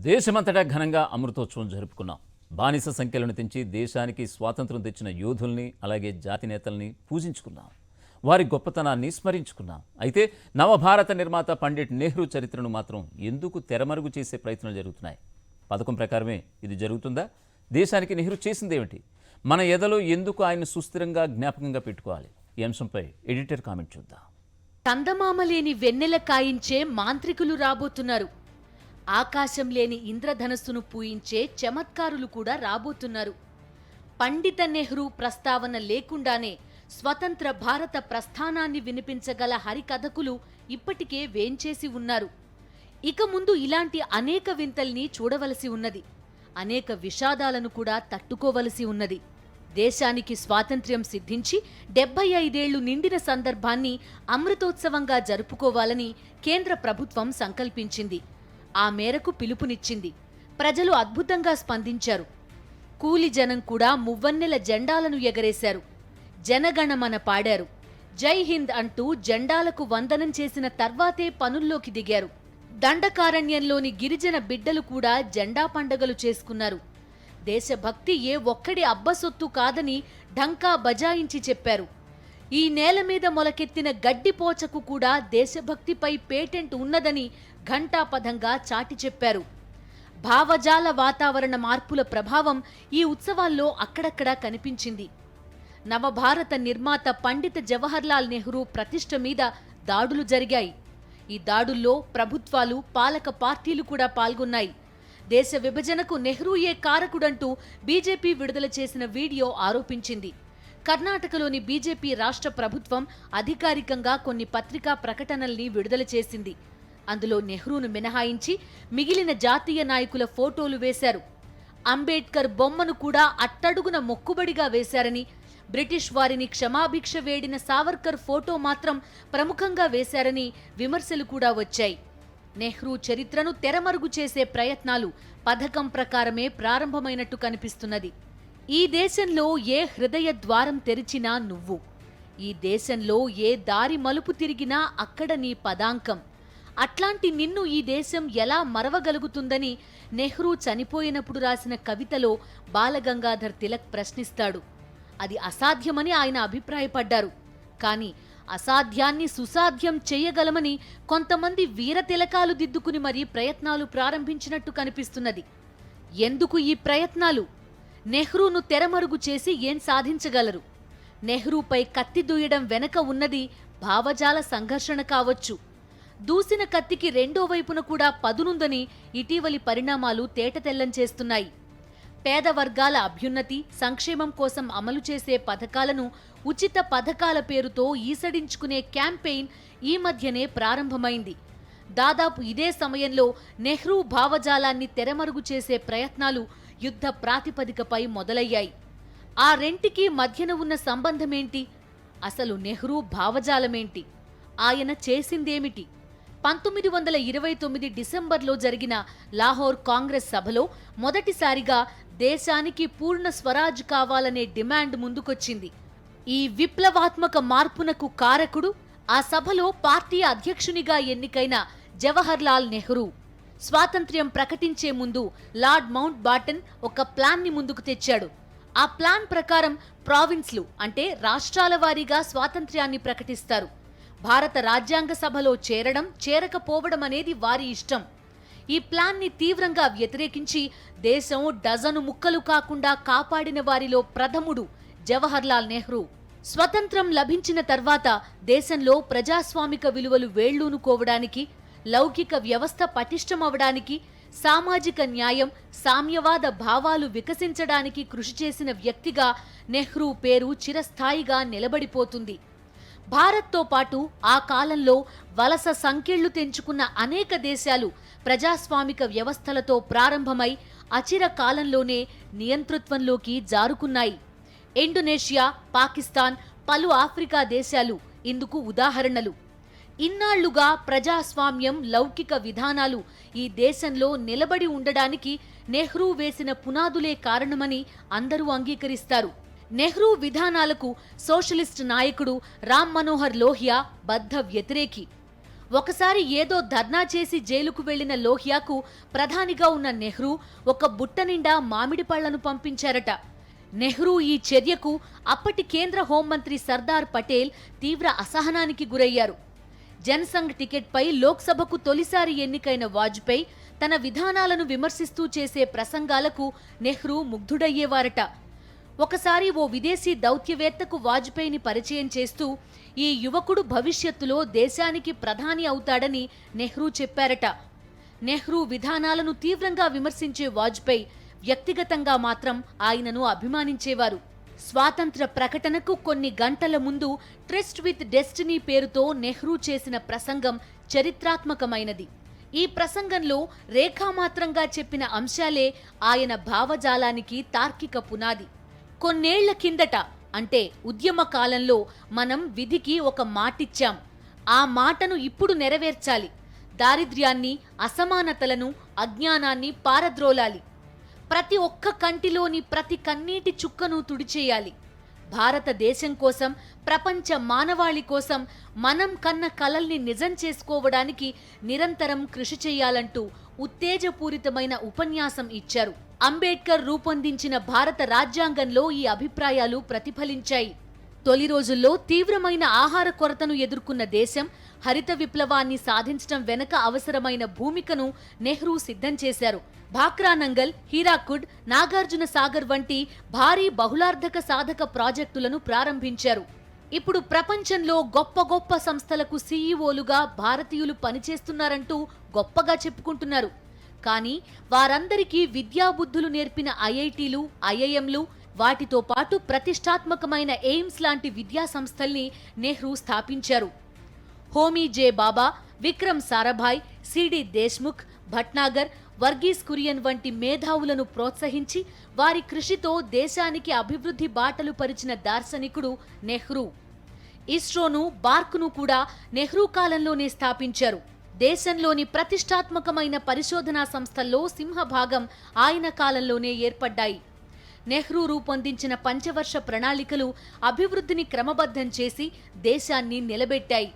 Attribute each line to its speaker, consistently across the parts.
Speaker 1: దేశమంతటా ఘనంగా అమృతోత్సవం జరుపుకున్నాం. బానిస సంఖ్యలను తెంచి దేశానికి స్వాతంత్రం తెచ్చిన యోధుల్ని, అలాగే జాతి నేతల్ని పూజించుకున్నాం. వారి గొప్పతనాన్ని స్మరించుకున్నాం. అయితే నవభారత నిర్మాత పండిట్ నెహ్రూ చరిత్రను మాత్రం ఎందుకు తెరమరుగు చేసే ప్రయత్నాలు జరుగుతున్నాయి? పథకం ప్రకారమే ఇది జరుగుతుందా? దేశానికి నెహ్రూ చేసిందేమిటి? మన ఎదలో ఎందుకు ఆయన సుస్థిరంగా జ్ఞాపకంగా పెట్టుకోవాలి? ఈ అంశంపై ఎడిటర్ కామెంట్ చూద్దాం.
Speaker 2: చందమామలేని వెన్నెల కాయించే మాంత్రికులు రాబోతున్నారు. ఆకాశం లేని ఇంద్రధనస్సును పూయించే చమత్కారులు కూడా రాబోతున్నారు. పండిత నెహ్రూ ప్రస్తావన లేకుండానే స్వతంత్ర భారత ప్రస్థానాన్ని వినిపించగల హరికథకులు ఇప్పటికే వేంచేసి ఉన్నారు. ఇక ముందు ఇలాంటి అనేక వింతల్ని చూడవలసి ఉన్నది. అనేక విషాదాలను కూడా తట్టుకోవలసి ఉన్నది. దేశానికి స్వాతంత్ర్యం సిద్ధించి 75 ఏళ్లు నిండిన సందర్భాన్ని అమృతోత్సవంగా జరుపుకోవాలని కేంద్ర ప్రభుత్వం సంకల్పించింది. ఆ మేరకు పిలుపునిచ్చింది. ప్రజలు అద్భుతంగా స్పందించారు. కూలి జనం కూడా మువ్వన్నెల జెండాలను ఎగరేశారు. జనగణమన పాడారు. జై హింద్ అంటూ జెండాలకు వందనం చేసిన తర్వాతే పనుల్లోకి దిగారు. దండకారణ్యంలోని గిరిజన బిడ్డలు కూడా జెండా పండగలు చేసుకున్నారు. దేశభక్తి ఏ ఒక్కడి అబ్బసొత్తు కాదని ఢంకా బజాయించి చెప్పారు. ఈ నేల మీద మొలకెత్తిన గడ్డిపోచకు కూడా దేశభక్తిపై పేటెంట్ ఉన్నదని ఘంటాపథంగా చాటి చెప్పారు. భావజాల వాతావరణ మార్పుల ప్రభావం ఈ ఉత్సవాల్లో అక్కడక్కడా కనిపించింది. నవభారత నిర్మాత పండిత జవహర్లాల్ నెహ్రూ ప్రతిష్ఠ మీద దాడులు జరిగాయి. ఈ దాడుల్లో ప్రభుత్వాలు, పాలక పార్టీలు కూడా పాల్గొన్నాయి. దేశ విభజనకు నెహ్రూయే కారకుడంటూ బీజేపీ విడుదల చేసిన వీడియో ఆరోపించింది. కర్ణాటకలోని బీజేపీ రాష్ట్ర ప్రభుత్వం అధికారికంగా కొన్ని పత్రికా ప్రకటనల్ని విడుదల చేసింది. అందులో నెహ్రూను మినహాయించి మిగిలిన జాతీయ నాయకుల ఫోటోలు వేశారు. అంబేద్కర్ బొమ్మను కూడా అట్టడుగున మొక్కుబడిగా వేశారని, బ్రిటిష్ వారిని క్షమాభిక్ష వేడిన సావర్కర్ ఫోటో మాత్రం ప్రముఖంగా వేశారని విమర్శలు కూడా వచ్చాయి. నెహ్రూ చరిత్రను తెరమరుగు చేసే ప్రయత్నాలు పథకం ప్రకారమే ప్రారంభమైనట్టు కనిపిస్తున్నది. ఈ దేశంలో ఏ హృదయ ద్వారం తెరిచినా నువ్వు, ఈ దేశంలో ఏ దారి మలుపు తిరిగినా అక్కడ నీ పదాంకం. అట్లాంటి నిన్ను ఈ దేశం ఎలా మరవగలుగుతుందని నెహ్రూ చనిపోయినప్పుడు రాసిన కవితలో బాలగంగాధర్ తిలక్ ప్రశ్నిస్తాడు. అది అసాధ్యమని ఆయన అభిప్రాయపడ్డారు. కానీ అసాధ్యాన్ని సుసాధ్యం చేయగలమని కొంతమంది వీరతిలకాలు దిద్దుకుని మరీ ప్రయత్నాలు ప్రారంభించినట్టు కనిపిస్తున్నది. ఎందుకు ఈ ప్రయత్నాలు? నెహ్రూను తెరమరుగు చేసి ఏం సాధించగలరు? నెహ్రూపై కత్తి దూయడం వెనక ఉన్నది భావజాల సంఘర్షణ కావచ్చు. దూసిన కత్తికి రెండో వైపున కూడా పదునుందని ఇటీవలి పరిణామాలు తేటతెల్లం చేస్తున్నాయి. పేద వర్గాల అభ్యున్నతి, సంక్షేమం కోసం అమలు చేసే పథకాలను ఉచిత పథకాల పేరుతో ఈసడించుకునే క్యాంపెయిన్ ఈ మధ్యనే ప్రారంభమైంది. దాదాపు ఇదే సమయంలో నెహ్రూ భావజాలాన్ని తెరమరుగు చేసే ప్రయత్నాలు యుద్ధ ప్రాతిపదికపై మొదలయ్యాయి. ఆ రెంటికి మధ్యన ఉన్న సంబంధమేంటి? అసలు నెహ్రూ భావజాలమేంటి? ఆయన చేసిందేమిటి? 1929 డిసెంబర్లో జరిగిన లాహోర్ కాంగ్రెస్ సభలో మొదటిసారిగా దేశానికి పూర్ణ స్వరాజ్ కావాలనే డిమాండ్ ముందుకొచ్చింది. ఈ విప్లవాత్మక మార్పునకు కారకుడు ఆ సభలో పార్టీ అధ్యక్షునిగా ఎన్నికైన జవహర్లాల్ నెహ్రూ. స్వాతంత్ర్యం ప్రకటించే ముందు లార్డ్ మౌంట్ బాటన్ ఒక ప్లాన్ని ముందుకు తెచ్చాడు. ఆ ప్లాన్ ప్రకారం ప్రావిన్స్లు అంటే రాష్ట్రాల వారీగా స్వాతంత్ర్యాన్ని ప్రకటిస్తారు. భారత రాజ్యాంగ సభలో చేరడం, చేరకపోవడం అనేది వారి ఇష్టం. ఈ ప్లాన్ని తీవ్రంగా వ్యతిరేకించి దేశం డజను ముక్కలు కాకుండా కాపాడిన వారిలో ప్రథముడు జవహర్లాల్ నెహ్రూ. స్వతంత్రం లభించిన తర్వాత దేశంలో ప్రజాస్వామిక విలువలు వేళ్లూనుకోవడానికి, లౌకిక వ్యవస్థ పటిష్టమవడానికి, సామాజిక న్యాయం, సామ్యవాద భావాలు వికసించడానికి కృషి చేసిన వ్యక్తిగా నెహ్రూ పేరు చిరస్థాయిగా నిలబడిపోతుంది. భారత్తో పాటు ఆ కాలంలో వలస సంకెళ్లు తెంచుకున్న అనేక దేశాలు ప్రజాస్వామిక వ్యవస్థలతో ప్రారంభమై అచిర కాలంలోనే నియంతృత్వంలోకి జారుకున్నాయి. ఇండోనేషియా, పాకిస్తాన్, పలు ఆఫ్రికా దేశాలు ఇందుకు ఉదాహరణలు. ఇన్నాళ్లుగా ప్రజాస్వామ్యం, లౌకిక విధానాలు ఈ దేశంలో నిలబడి ఉండడానికి నెహ్రూ వేసిన పునాదులే కారణమని అందరూ అంగీకరిస్తారు. నెహ్రూ విధానాలకు సోషలిస్ట్ నాయకుడు రామ్ మనోహర్ లోహియా బద్ధ వ్యతిరేకి. ఒకసారి ఏదో ధర్నా చేసి జైలుకు వెళ్లిన లోహియాకు ప్రధానిగా ఉన్న నెహ్రూ ఒక బుట్ట నిండా మామిడి పళ్లను పంపించారట. నెహ్రూ ఈ చర్యకు అప్పటి కేంద్ర హోంమంత్రి సర్దార్ పటేల్ తీవ్ర అసహనానికి గురయ్యారు. జనసంఘ్ టికెట్పై లోక్సభకు తొలిసారి ఎన్నికైన వాజ్పేయి తన విధానాలను విమర్శిస్తూ చేసే ప్రసంగాలకు నెహ్రూ ముగ్ధుడయ్యేవారట. ఒకసారి ఓ విదేశీ దౌత్యవేత్తకు వాజ్పేయిని పరిచయం చేస్తూ ఈ యువకుడు భవిష్యత్తులో దేశానికి ప్రధాని అవుతాడని నెహ్రూ చెప్పారట. నెహ్రూ విధానాలను తీవ్రంగా విమర్శించే వాజ్పేయి వ్యక్తిగతంగా మాత్రం ఆయనను అభిమానించేవారు. స్వాతంత్ర ప్రకటనకు కొన్ని గంటల ముందు ట్రిస్ట్ విత్ డెస్టినీ పేరుతో నెహ్రూ చేసిన ప్రసంగం చరిత్రాత్మకమైనది. ఈ ప్రసంగంలో రేఖామాత్రంగా చెప్పిన అంశాలే ఆయన భావజాలానికి తార్కిక పునాది. కొన్నేళ్ల కిందట అంటే ఉద్యమ కాలంలో మనం విధికి ఒక మాటిచ్చాం. ఆ మాటను ఇప్పుడు నెరవేర్చాలి. దారిద్ర్యాన్ని, అసమానతలను, అజ్ఞానాన్ని పారద్రోలాలి. ప్రతి ఒక్క కంటిలోని ప్రతి కన్నీటి చుక్కను తుడిచేయాలి. భారతదేశం కోసం, ప్రపంచ మానవాళి కోసం మనం కన్న కలల్ని నిజం చేసుకోవడానికి నిరంతరం కృషి చేయాలంటూ ఉత్తేజపూరితమైన ఉపన్యాసం ఇచ్చారు. అంబేడ్కర్ రూపొందించిన భారత రాజ్యాంగంలో ఈ అభిప్రాయాలు ప్రతిఫలించాయి. తొలి రోజుల్లో తీవ్రమైన ఆహార కొరతను ఎదుర్కొన్న దేశం హరిత విప్లవాన్ని సాధించడం వెనక అవసరమైన భూమికను నెహ్రూ సిద్ధం చేశారు. భాక్రానంగల్, హీరాకుడ్, నాగార్జున సాగర్ వంటి భారీ బహుళార్థక సాధక ప్రాజెక్టులను ప్రారంభించారు. ఇప్పుడు ప్రపంచంలో గొప్ప గొప్ప సంస్థలకు సీఈఓలుగా భారతీయులు పనిచేస్తున్నారంటూ గొప్పగా చెప్పుకుంటున్నారు. కానీ వారందరికీ విద్యాబుద్ధులు నేర్పిన ఐఐటీలు, ఐఐఎంలు, వాటితో పాటు ప్రతిష్టాత్మకమైన ఎయిమ్స్ లాంటి విద్యా సంస్థల్ని నెహ్రూ స్థాపించారు. హోమీ జే బాబా, విక్రమ్ సారాభాయ్, సిడి దేశ్ముఖ్, భట్నాగర్, వర్గీస్ కురియన్ వంటి మేధావులను ప్రోత్సహించి వారి కృషితో దేశానికి అభివృద్ధి బాటలు పరిచిన దార్శనికుడు నెహ్రూ. ఇస్రోను, బార్క్ను కూడా నెహ్రూ కాలంలోనే స్థాపించారు. దేశంలోని ప్రతిష్టాత్మకమైన పరిశోధనా సంస్థల్లో సింహభాగం ఆయన కాలంలోనే ఏర్పడ్డాయి. నెహ్రూ రూపొందించిన పంచవర్ష ప్రణాళికలు అభివృద్ధిని క్రమబద్ధం చేసి దేశాన్ని నిలబెట్టాయి.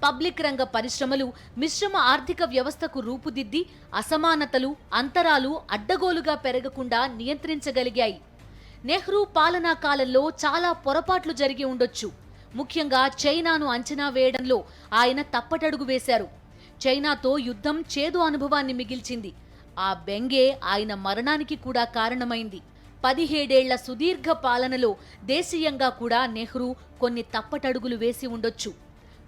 Speaker 2: పబ్లిక్ రంగ పరిశ్రమలు మిశ్రమ ఆర్థిక వ్యవస్థకు రూపుదిద్ది అసమానతలు, అంతరాలు అడ్డగోలుగా పెరగకుండా నియంత్రించగలిగాయి. నెహ్రూ పాలనా కాలంలో చాలా పొరపాట్లు జరిగి ఉండొచ్చు. ముఖ్యంగా చైనాను అంచనా వేయడంలో ఆయన తప్పటడుగు వేశారు. చైనాతో యుద్ధం చేదు అనుభవాన్ని మిగిల్చింది. ఆ బెంగే ఆయన మరణానికి కూడా కారణమైంది. 17 ఏళ్ల సుదీర్ఘ పాలనలో దేశీయంగా కూడా నెహ్రూ కొన్ని తప్పటడుగులు వేసి ఉండొచ్చు.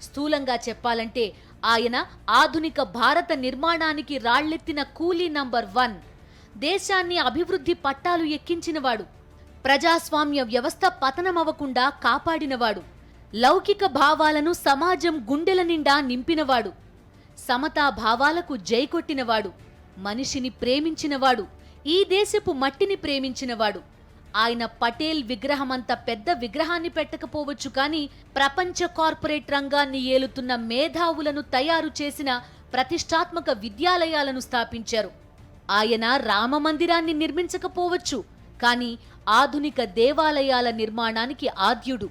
Speaker 2: స్థూలంగా చెప్పాలంటే ఆయన ఆధునిక భారత నిర్మాణానికి రాళ్లెత్తిన కూలీ నంబర్ 1. దేశాన్ని అభివృద్ధి పట్టాలు ఎక్కించినవాడు. ప్రజాస్వామ్య వ్యవస్థ పతనమవ్వకుండా కాపాడినవాడు. లౌకిక భావాలను సమాజం గుండెల నిండా నింపినవాడు. సమతా భావాలకు జైకొట్టినవాడు. మనిషిని ప్రేమించినవాడు. ఈ దేశపు మట్టిని ప్రేమించినవాడు. ఆయన పటేల్ విగ్రహమంత పెద్ద విగ్రహాన్ని పెట్టకపోవచ్చు, కానీ ప్రపంచ కార్పొరేట్ రంగాన్ని ఏలుతున్న మేధావులను తయారు చేసిన ప్రతిష్టాత్మక విద్యాలయాలను స్థాపించారు. ఆయన రామమందిరాన్ని నిర్మించకపోవచ్చు, కానీ ఆధునిక దేవాలయాల నిర్మాణానికి ఆద్యుడు.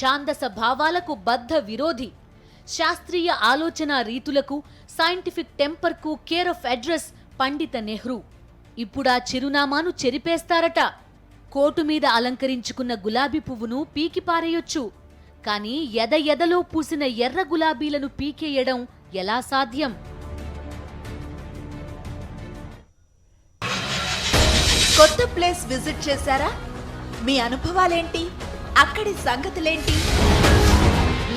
Speaker 2: ఛాందస భావాలకు బద్ధ విరోధి. శాస్త్రీయ ఆలోచన రీతులకు, సైంటిఫిక్ టెంపర్కు కేర్ ఆఫ్ అడ్రస్ పండిత నెహ్రూ. ఇప్పుడా చిరునామాను చెరిపేస్తారట. కోటు మీద అలంకరించుకున్న గులాబీ పువ్వును పీకి పారేయొచ్చు, కానీ ఎదలో పూసిన ఎర్ర గులాబీలను పీకేయడం ఎలా సాధ్యం?
Speaker 3: కొత్త ప్లేస్ విజిట్ చేశారా? మీ అనుభవాలేంటి? అక్కడి సంగతులేంటి?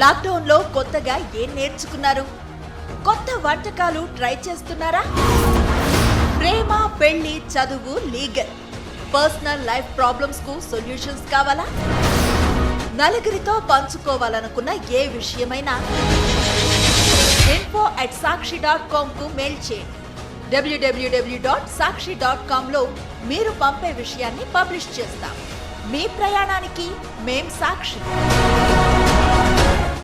Speaker 3: లాక్డౌన్లో కొత్తగా ఏం నేర్చుకున్నారు? కొత్త వంటకాలు ట్రై చేస్తున్నారా? ప్రేమ, పెళ్లి, చదువు, లీగల్, పర్సనల్ లైఫ్ ప్రాబ్లమ్స్ కు సొల్యూషన్స్ కావాలా? నలుగురితో పంచుకోవాలనుకున్న ఏ విషయమైనా info@sakshi.com కు మెయిల్ చేయండి. www.sakshi.com లో మీరు పంపే విషయాన్ని పబ్లిష్ చేస్తాం. మీ ప్రయాణానికి మేం సాక్షి.